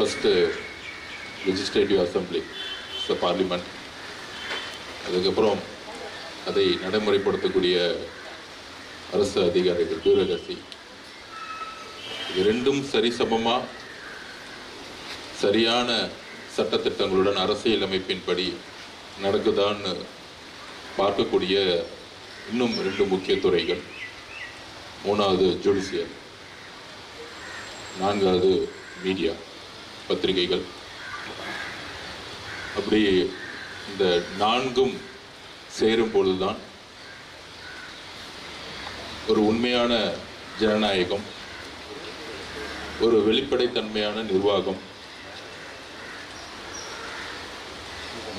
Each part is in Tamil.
ஃபஸ்ட்டு லெஜிஸ்லேட்டிவ் அசம்பிளி, பார்லிமெண்ட், அதுக்கப்புறம் அதை நடைமுறைப்படுத்தக்கூடிய அரசு அதிகாரிகள், பியூரோக்ரசி, இது ரெண்டும் சரிசமமாக சரியான சட்டத்திட்டங்களுடன் அரசியல் அமைப்பின்படி நடக்குதான்னு பார்க்கக்கூடிய இன்னும் 2 முக்கிய துறைகள். 3வது ஜுடிஷியல், 4வது மீடியா, பத்திரிகைகள். அப்படி இந்த 4ம் சேரும் பொழுதுதான் ஒரு உண்மையான ஜனநாயகம், ஒரு வெளிப்படைத்தன்மையான நிர்வாகம்,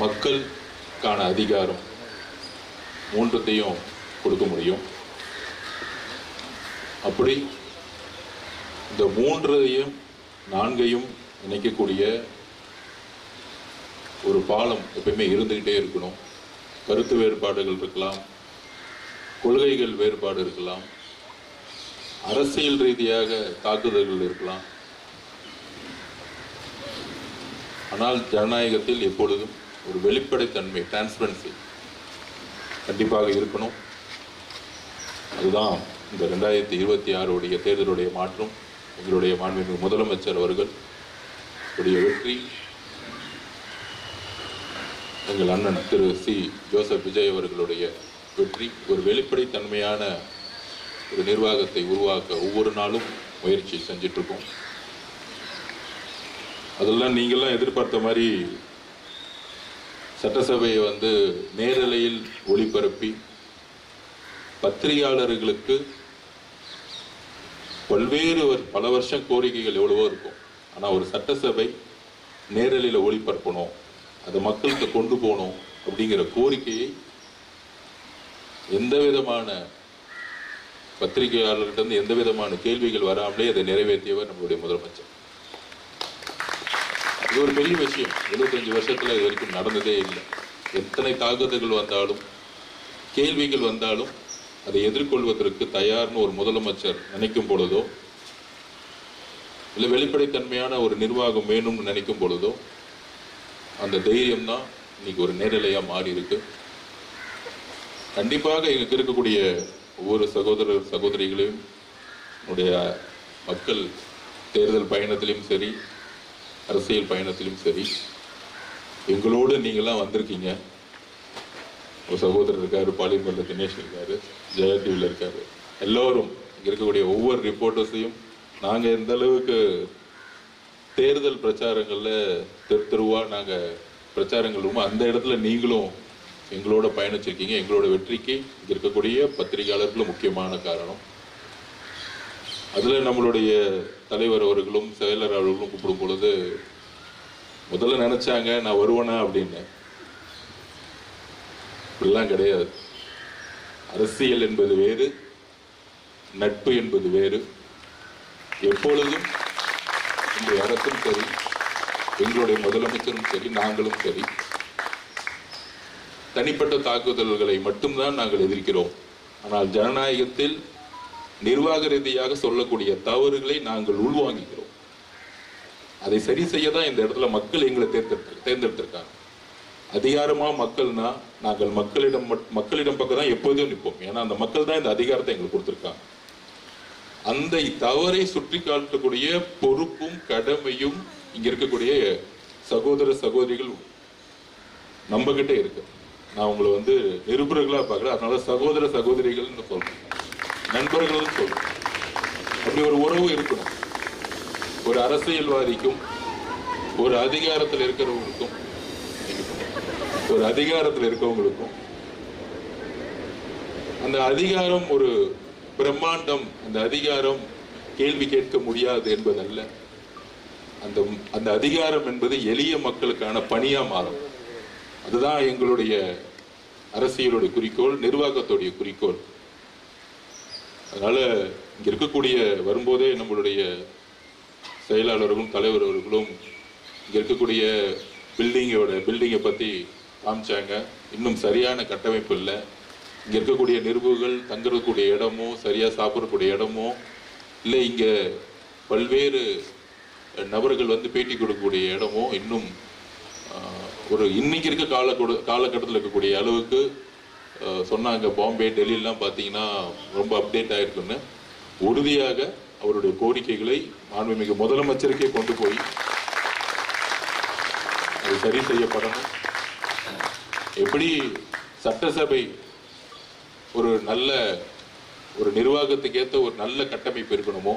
மக்களுக்கான அதிகாரம் 3த்தையும் கொடுக்க முடியும். அப்படி இந்த 3யும் 4யும் இணைக்கக்கூடிய ஒரு பாலம் எப்பயுமே இருந்துகிட்டே இருக்கணும். கருத்து வேறுபாடுகள் இருக்கலாம், கொள்கைகள் வேறுபாடு இருக்கலாம், அரசியல் ரீதியாக தாக்குதல்கள் இருக்கலாம். ஆனால் ஜனநாயகத்தில் எப்பொழுதும் ஒரு வெளிப்படைத்தன்மை, டிரான்ஸ்பரன்சி கண்டிப்பாக இருக்கணும். அதுதான் இந்த 2026 தேர்தலுடைய மாற்றம். எங்களுடைய மாண்புமிகு முதலமைச்சர் அவர்கள் உடைய வெற்றி, எங்கள் அண்ணன் திரு சி. ஜோசப் விஜய் அவர்களுடைய வெற்றி, ஒரு வெளிப்படைத்தன்மையான ஒரு நிர்வாகத்தை உருவாக்க ஒவ்வொரு நாளும் முயற்சி செஞ்சிட்டு இருக்கோம். அதெல்லாம் நீங்கள்லாம் எதிர்பார்த்த மாதிரி சட்டசபையை நேரலையில் ஒளிபரப்பி பத்திரிகையாளர்களுக்கு பல வருஷம் கோரிக்கைகள் எவ்வளவோ இருக்கும். ஆனால் ஒரு சட்டசபை நேரலையில் ஒளிபரப்பணும், அதை மக்களுக்கு கொண்டு போகணும் அப்படிங்கிற கோரிக்கையை எந்த விதமான பத்திரிகையாளர்கிட்ட எந்த விதமான கேள்விகள் வராமலே அதை நிறைவேற்றியவர் நம்மளுடைய முதலமைச்சர். இது ஒரு பெரிய விஷயம். 75 வருஷத்துல இது வரைக்கும் நடந்ததே இல்லை. எத்தனை தாக்குதல்கள் வந்தாலும், கேள்விகள் வந்தாலும் அதை எதிர்கொள்வதற்கு தயார்னு ஒரு முதலமைச்சர் நினைக்கும் பொழுதோ, இல்லை வெளிப்படைத்தன்மையான ஒரு நிர்வாகம் வேணும்னு நினைக்கும் பொழுதோ, அந்த தைரியம் தான் இன்னைக்கு ஒரு நேரலையா மாறி இருக்கு. கண்டிப்பாக இங்க இருக்கக்கூடிய ஒவ்வொரு சகோதரர் சகோதரிகளையும் உடைய மக்கள் தேர்தல் பயணத்திலும் சரி, அரசியல் பயணத்திலும் சரி, எங்களோடு நீங்களாம் வந்திருக்கீங்க. ஒரு சகோதரர் இருக்காரு, பாலிமர்ல தினேஷ் இருக்காரு, ஜெயா டிவியில் இருக்காரு. எல்லோரும் இங்க இருக்கக்கூடிய ஒவ்வொரு ரிப்போர்ட்டர்ஸையும் நாங்க எந்த அளவுக்கு தேர்தல் பிரச்சாரங்கள்ல தெருவா நாங்க பிரச்சாரங்களும் அந்த இடத்துல நீங்களும் எங்களோட பயணிச்சிருக்கீங்க. எங்களோட வெற்றிக்கு இங்க இருக்கக்கூடிய பத்திரிகையாளர்களும் முக்கியமான காரணம். அதுல நம்மளுடைய தலைவர் அவர்களும் செயலர் அவர்களும் கூப்பிடும் பொழுது முதல்ல நினைச்சாங்க நான் வருவேனா அப்படின்னு. இப்படிலாம் கிடையாது. அரசியல் என்பது வேறு, நட்பு என்பது வேறு. எப்பொழுதும் இந்த அரசும் சரி, எங்களுடைய முதலமைச்சரும் சரி, நாங்களும் சரி, தனிப்பட்ட தாக்குதல்களை மட்டும்தான் நாங்கள் எதிர்க்கிறோம். ஆனால் ஜனநாயகத்தில் நிர்வாக ரீதியாக சொல்லக்கூடிய தவறுகளை நாங்கள் உள்வாங்குகிறோம். அதை சரி செய்ய தான் இந்த இடத்துல மக்கள் எங்களை தேர்ந்தெடுத்திருக்காங்க. அதிகாரமா மக்கள்னா நாங்கள் மக்களிடம் பக்கம் தான் எப்போதும் நிற்போம். ஏன்னா அந்த மக்கள் தான் இந்த அதிகாரத்தை எங்களுக்கு கொடுத்திருக்காங்க. அந்த தவறை சுற்றி காட்டக்கூடிய பொறுப்பும் கடமையும் இங்க இருக்கக்கூடிய சகோதர சகோதரிகள் நம்ம கிட்ட இருக்கு. நான் உங்களை நிருபர்களா பார்க்கல, அதனால சகோதர சகோதரிகள் சொல்றேன், நண்பர்களும் சொல்றேன். அப்படி ஒரு உறவு இருக்கணும். ஒரு அரசியல்வாதிக்கும் ஒரு அதிகாரத்தில் இருக்கிறவங்களுக்கும் அந்த அதிகாரம் ஒரு பிரம்மாண்டம், அந்த அதிகாரம் கேள்வி கேட்க முடியாது என்பதல்ல. அந்த அதிகாரம் என்பது எளிய மக்களுக்கான பணியா மாறும். அதுதான் எங்களுடைய அரசியலுடைய குறிக்கோள், நிர்வாகத்துடைய குறிக்கோள். அதனால இங்க இருக்கக்கூடிய வரும்போதே நம்மளுடைய செயலாளர்களும் தலைவர் அவர்களும் இங்க இருக்கக்கூடிய பில்டிங்கை பத்தி காமிச்சாங்க. இன்னும் சரியான கட்டமைப்பு இல்லை. இங்க இருக்கக்கூடிய நிருபர்கள் தங்கக்கூடிய இடமோ, சரியா சாப்பிடக்கூடிய இடமோ இல்லை, இங்க பல்வேறு நபர்கள் வந்து பேட்டி கொடுக்கக்கூடிய இடமும் இன்னும் ஒரு இன்னைக்கு இருக்க காலகட்டத்தில் இருக்கக்கூடிய அளவுக்கு சொன்னாங்க. பாம்பே, டெல்லியெல்லாம் பார்த்தீங்கன்னா ரொம்ப அப்டேட் ஆயிருக்குன்னு. உறுதியாக அவருடைய கோரிக்கைகளை மாண்புமிகு முதலமைச்சருக்கே கொண்டு போய் அது சரி செய்யப்படணும். எப்படி சட்டசபை ஒரு நல்ல ஒரு நிர்வாகத்துக்கு ஏற்ற ஒரு நல்ல கட்டமைப்பு இருக்கணுமோ,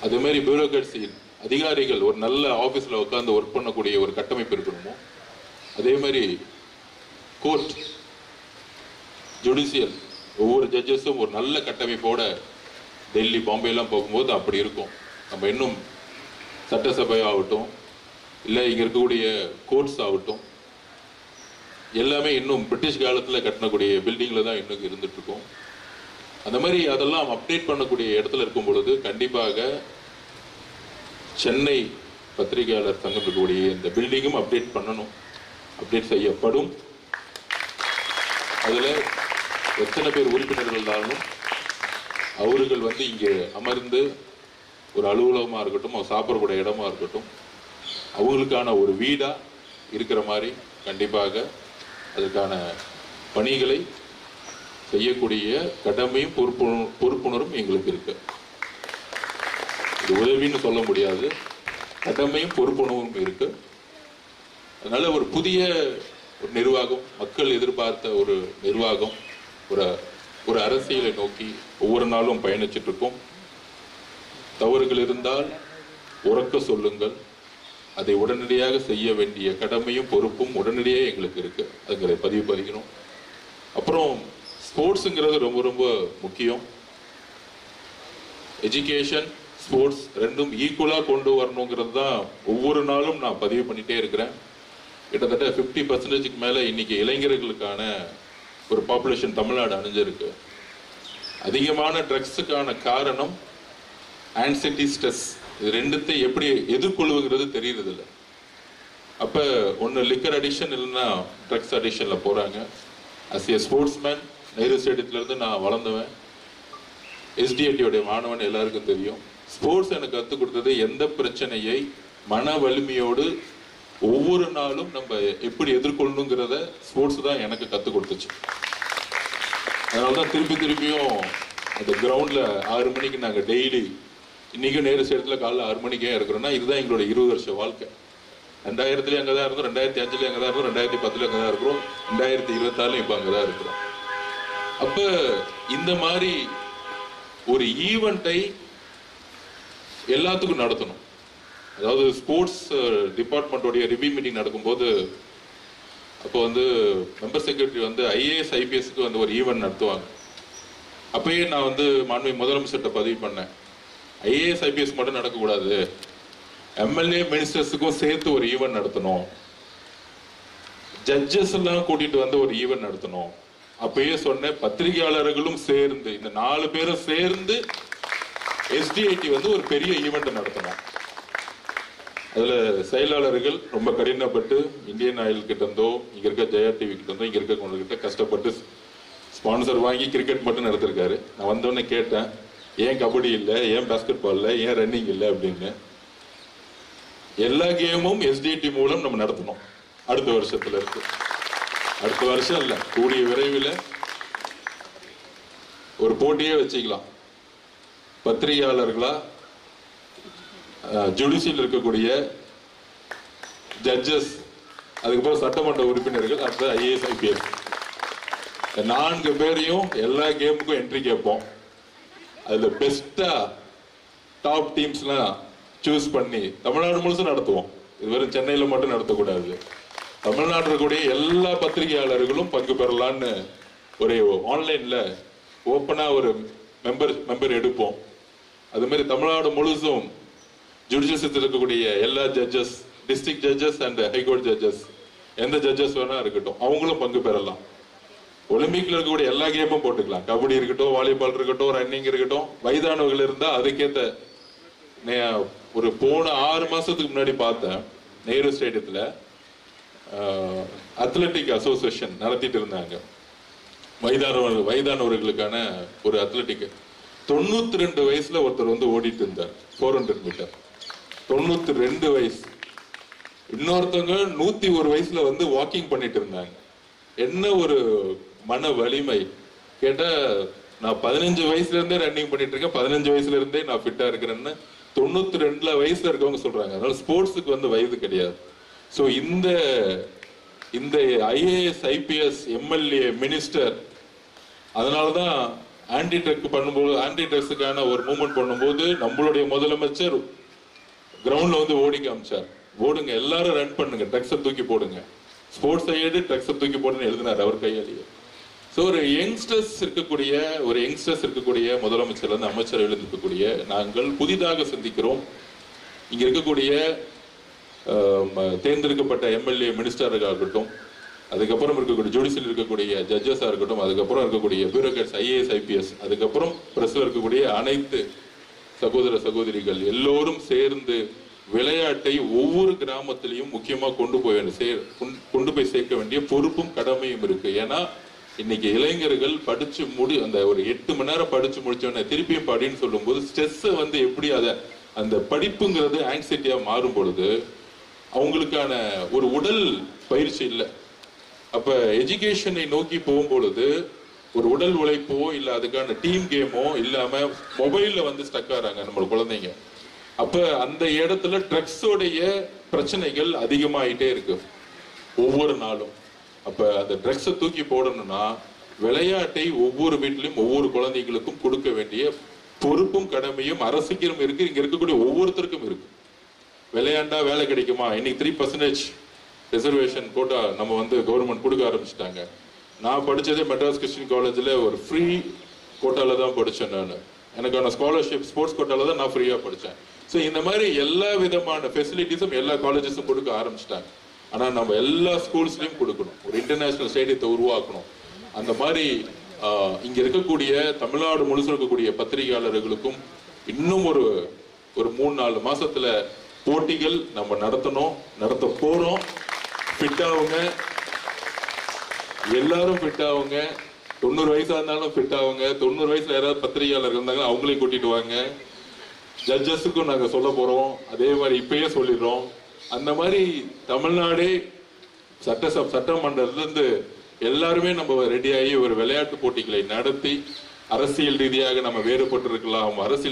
அதே மாதிரி பியூரோக்ரட்சியில் அதிகாரிகள் ஒரு நல்ல ஆபீஸ்ல உட்கார்ந்து ஒர்க் பண்ணக்கூடிய ஒரு கட்டமைப்பு இருக்கணுமோ, அதே மாதிரி கோர்ட், ஜுடிஷியல் ஒவ்வொரு ஜட்ஜஸும் ஒரு நல்ல கட்டமைப்போட டெல்லி, பாம்பே எல்லாம் போகும்போது அப்படி இருக்கும். நம்ம இன்னும் சட்டசபை ஆகட்டும், இல்லை இங்க இருக்கக்கூடிய கோர்ட்ஸ் ஆகட்டும், எல்லாமே இன்னும் பிரிட்டிஷ் காலத்தில் கட்டணக்கூடிய பில்டிங்ல தான் இன்னும் இருந்துட்டு இருக்கும். அந்த மாதிரி அதெல்லாம் அப்டேட் பண்ணக்கூடிய இடத்துல இருக்கும் பொழுது கண்டிப்பாக சென்னை பத்திரிகையாளர் சங்கம் இருக்கக்கூடிய இந்த பில்டிங்கும் அப்டேட் பண்ணணும், அப்டேட் செய்யப்படும். அதுல எத்தனை பேர் உறுப்பினர்கள் இருந்தாலும் அவர்கள் வந்து இங்கே அமர்ந்து ஒரு அலுவலகமா இருக்கட்டும், சாப்பிடக்கூடிய இடமா இருக்கட்டும், அவங்களுக்கான ஒரு வீடா இருக்கிற மாதிரி கண்டிப்பாக அதற்கான பணிகளை செய்யக்கூடிய கடமையும் பொறுப்புணரும் எங்களுக்கு இருக்கு. இது உதவின்னு சொல்ல முடியாது, கடமையும் பொறுப்புணர்வும் இருக்கு. அதனால ஒரு புதிய ஒரு நிர்வாகம், மக்கள் எதிர்பார்த்த ஒரு நிர்வாகம், ஒரு அரசியலை நோக்கி ஒவ்வொரு நாளும் பயணிச்சுட்டு இருக்கோம். தவறுகள் இருந்தால் உறக்க சொல்லுங்கள், அதை உடனடியாக செய்ய வேண்டிய கடமையும் பொறுப்பும் உடனடியாக எங்களுக்கு இருக்கு. அதுங்களை பதிக்கணும். அப்புறம் ஸ்போர்ட்ஸுங்கிறது ரொம்ப ரொம்ப முக்கியம். எஜுகேஷன், ஸ்போர்ட்ஸ் ரெண்டும் ஈக்குவலா கொண்டு வரணுங்கிறது தான் ஒவ்வொரு நாளும் நான் பதிவு பண்ணிட்டே இருக்கிறேன். கிட்டத்தட்ட 50% மேல இன்னைக்கு இளைஞர்களுக்கான ஒரு பாப்புலேஷன் தமிழ்நாடு அணிஞ்சிருக்கு. அதிகமான ட்ரக்ஸுக்கான காரணம் ஆன்சைட்டி, ஸ்ட்ரெஸ். இது ரெண்டுத்தை எப்படி எதிர்கொள்ளுங்கிறது தெரியறது இல்லை. அப்ப ஒன்னு லிக்கர் அடிக்ஷன், இல்லைன்னா ட்ரக்ஸ் அடிக்ஷன்ல போறாங்க. அஸ் ஏ ஸ்போர்ட்ஸ்மேன், நேரு ஸ்டேடியத்துல இருந்து நான் வளர்ந்தவன், எஸ்டிஐடியோடைய மாணவன், எல்லாருக்கும் தெரியும். ஸ்போர்ட்ஸ் எனக்கு கற்றுக் கொடுத்தது எந்த பிரச்சனையை மன வலிமையோடு ஒவ்வொரு நாளும் நம்ம எப்படி எதிர்கொள்ளணுங்கிறத ஸ்போர்ட்ஸ் தான் எனக்கு கற்றுக் கொடுத்துச்சு. அதனாலதான் திருப்பியும் அந்த கிரவுண்ட்ல 6 மணிக்கு நாங்க டெய்லி, இன்னைக்கும் நேரு ஸ்டேடியத்துல காலைல 6 மணிக்கே இருக்கிறோம்னா இதுதான் எங்களோட 20 வருஷ வாழ்க்கை. 2000 அங்கதான் இருந்தோம், 2005 அங்கதான் இருந்தோம், 2010 அங்கதான் இருக்கிறோம், 2024 இப்ப அங்கதான் இருக்கிறோம். அப்ப இந்த மாதிரி ஒரு ஈவெண்ட்டை எல்லாத்துக்கும் நடத்தணும். அதாவது ஸ்போர்ட்ஸ் டிபார்ட்மெண்டோடைய ரிவ்யூ மீட்டிங் நடக்கும்போது அப்போ வந்து மெம்பர் செக்ரட்டரி வந்து IAS IPSக்கு வந்து ஒரு ஈவெண்ட் நடத்துவாங்க. அப்பயே நான் வந்து மாண்புமிகு முதலமைச்சர்கிட்ட பதிவு பண்ணேன், IAS IPS மட்டும் நடக்கக்கூடாது, MLA மினிஸ்டர்ஸுக்கும் சேர்த்து ஒரு ஈவெண்ட் நடத்தணும், ஜட்ஜஸ் எல்லாம் கூட்டிட்டு வந்து ஒரு ஈவெண்ட் நடத்தணும். அப்பயே சொன்னேன், பத்திரிகையாளர்களும் சேர்ந்து, இந்த 4 பேரும் சேர்ந்து SDIT வந்து ஒரு பெரிய ஈவெண்ட் நடத்தணும். அதுல செயலாளர்கள் ரொம்ப கடினப்பட்டு இந்தியன் ஆயில் கிட்ட இருந்தோ, இங்க இருக்க ஜெயா டிவி கிட்ட இருந்தோ, இங்க இருக்க கிட்ட கஷ்டப்பட்டு ஸ்பான்சர் வாங்கி கிரிக்கெட் மட்டும் நடத்திருக்காரு. நான் வந்தோடனே கேட்டேன், ஏன் கபடி இல்லை, ஏன் பாஸ்கெட் பால் இல்லை, ஏன் ரன்னிங் இல்லை அப்படின்னு. எல்லா கேமும் SDIT மூலம் நம்ம நடத்தணும். அடுத்த வருஷத்துல இருக்கு, அடுத்த வருஷம் இல்ல, கூடிய விரைவில் ஒரு போட்டியே வச்சுக்கலாம். பத்திரிகையாளர்களா, ஜுடிஷியல் இருக்கக்கூடிய ஜட்ஜஸ், அதுக்கப்புறம் சட்டமன்ற உறுப்பினர்கள், அடுத்த IAS IPS, 4 பேரையும் எல்லா கேமுக்கும் என்ட்ரி கேட்போம். அதுல பெஸ்டா டாப் டீம்ஸ்லாம் சூஸ் பண்ணி தமிழ்நாடு முழுசும் நடத்துவோம். இது வெறும் சென்னையில மட்டும் நடத்தக்கூடாது. தமிழ்நாட்டில் இருக்கக்கூடிய எல்லா பத்திரிகையாளர்களும் பங்கு பெறலான்னு ஒரு ஆன்லைன்ல ஓப்பனா ஒரு மெம்பர் எடுப்போம். அது மாதிரி தமிழ்நாடு முழுசும் ஜுடிஷியல் இருக்கக்கூடிய எல்லா judges, district judges and high court judges, எந்த ஜட்ஜஸ் வேணா இருக்கட்டும், அவங்களும் பங்கு பெறலாம். ஒலிம்பிக்ல இருக்கக்கூடிய எல்லா கேமும் போட்டுக்கலாம். கபடி இருக்கட்டும், வாலிபால் இருக்கட்டும், ரன்னிங் இருக்கட்டும், வயதானவர்கள் இருந்தா அதுக்கேத்த. ஒரு போன 6 மாசத்துக்கு முன்னாடி பார்த்தேன், நேரு ஸ்டேடியத்துல அத்லெட்டிக் அசோசியேஷன் நடத்திட்டு இருந்தாங்க. வயதானவர்களுக்கான ஒரு அத்லெட்டிக். 92 வயசுல ஒருத்தர் வந்து ஓடிட்டு இருந்தார் 400 மீட்டர். 92 வயசு. இன்னொருத்தவங்க 101 வயசுல வந்து வாக்கிங் பண்ணிட்டு இருந்தாங்க. என்ன ஒரு மன வலிமை கேட்டா, நான் 15 வயசுல இருந்தே ரன்னிங் பண்ணிட்டு இருக்கேன், 15 வயசுல இருந்தே நான் ஃபிட்டா இருக்கிறேன்னு 92 வயசுல இருக்கவங்க சொல்றாங்க. அதனால ஸ்போர்ட்ஸுக்கு வந்து வயது கிடையாது. ஸோ இந்த IAS, IPS, MLA, மினிஸ்டர், அதனாலதான் ஆன்டி ட்ரக் பண்ணும்போது, ஆன்டி ட்ரக்ஸுக்கான ஒரு மூவ்மெண்ட் பண்ணும்போது நம்மளுடைய முதலமைச்சர் கிரவுண்ட்ல வந்து ஓடி காமிச்சார். ஓடுங்க, எல்லாரும் ரன் பண்ணுங்க, ட்ரக்ஸை தூக்கி போடுங்க, ஸ்போர்ட்ஸ் ஐயடு ட்ரக்ஸை தூக்கி போடுன்னு எழுதினார் அவர் கையாலேயே. ஸோ ஒரு யங்ஸ்டர்ஸ் இருக்கக்கூடிய முதலமைச்சர் வந்து அமைச்சரவையில் இருக்கக்கூடிய நாங்கள் புதிதாக சிந்திக்கிறோம். இங்க இருக்கக்கூடிய தேர்ந்தெடுக்கப்பட்ட MLA, மினிஸ்டராக இருக்கட்டும், அதுக்கப்புறம் இருக்கக்கூடிய ஜுடிஷியல் இருக்கக்கூடிய ஜட்ஜஸா இருக்கட்டும், அதுக்கப்புறம் இருக்கக்கூடிய பியூரோக்ராட்ஸ், IAS, IPS, அதுக்கப்புறம் பிரஸ்ல இருக்கக்கூடிய அனைத்து சகோதர சகோதரிகள் எல்லோரும் சேர்ந்து விளையாட்டை ஒவ்வொரு கிராமத்திலையும் முக்கியமா கொண்டு போய் சேர்க்க வேண்டிய பொறுப்பும் கடமையும் இருக்கு. ஏன்னா இன்னைக்கு இளைஞர்கள் படிச்சு அந்த ஒரு 8 மணி நேரம் படிச்சு முடிச்சோடனே திருப்பியும் படின்னு சொல்லும் போது ஸ்ட்ரெஸ் வந்து எப்படி அந்த படிப்புங்கிறது ஆங்ஸைட்டியா மாறும் பொழுது அவங்களுக்கான ஒரு உடல் பயிற்சி இல்லை. அப்ப எஜுகேஷனை நோக்கி போகும்பொழுது ஒரு உடல் உழைப்போ இல்ல அதுக்கான டீம் கேமோ இல்லாம மொபைல்ல வந்து ஸ்டக் ஆறாங்க நம்ம குழந்தைங்க. அப்ப அந்த இடத்துல ட்ரக்ஸோடைய பிரச்சனைகள் அதிகமாயிட்டே இருக்கு ஒவ்வொரு நாளும். அப்ப அந்த ட்ரக்ஸை தூக்கி போடணும்னா விளையாட்டை ஒவ்வொரு வீட்டிலும் ஒவ்வொரு குழந்தைகளுக்கும் கொடுக்க வேண்டிய பொறுப்பும் கடமையும் அரசுக்கும் இருக்கு, இங்க இருக்கக்கூடிய ஒவ்வொருத்தருக்கும் இருக்கு. விளையாண்டா வேலை கிடைக்குமா? இன்னைக்கு 3% ரிசர்வேஷன் கோட்டா நம்ம வந்து கவர்மெண்ட் கொடுக்க ஆரம்பிச்சிட்டாங்க. நான் படிச்சதே மெட்ராஸ் கிறிஸ்டியன் காலேஜ்ல ஒரு ஃப்ரீ கோட்டால தான் படிச்சேன். நான் எனக்கான ஸ்காலர்ஷிப் ஸ்போர்ட்ஸ் கோட்டால தான் நான் ஃப்ரீயா படிச்சேன். ஸோ இந்த மாதிரி எல்லா விதமான ஃபெசிலிட்டிஸும் எல்லா காலேஜஸும் கொடுக்க ஆரம்பிச்சிட்டாங்க. ஆனா நம்ம எல்லா ஸ்கூல்ஸ்லயும் கொடுக்கணும், ஒரு இன்டர்நேஷனல் ஸ்டேடியத்தை உருவாக்கணும். அந்த மாதிரி இங்க இருக்கக்கூடிய தமிழ்நாடு முழுசு இருக்கக்கூடிய பத்திரிகையாளர்களுக்கும் இன்னும் ஒரு 3-4 மாசத்துல போட்டிகள் நம்ம நடத்த போறோம். ஃபிட்டாவுங்க, எல்லாரும் ஃபிட்டாவுங்க. 90 வயசா இருந்தாலும் ஃபிட்டாவுங்க. 90 வயசுல யாராவது பத்திரிகையாளர்கள் இருந்தாங்கன்னா அவங்களையும் கூட்டிட்டு வாங்க. ஜட்ஜஸுக்கும் நாங்க சொல்ல போறோம், அதே மாதிரி இப்பயே சொல்லிடுறோம். அந்த மாதிரி தமிழ்நாடே சட்டமன்றத்திலிருந்து எல்லாருமே நம்ம ரெடியாகி ஒரு விளையாட்டு போட்டிகளை நடத்தி, அரசியல் ரீதியாக நம்ம வேறுபட்டு இருக்கலாம், அரசியல்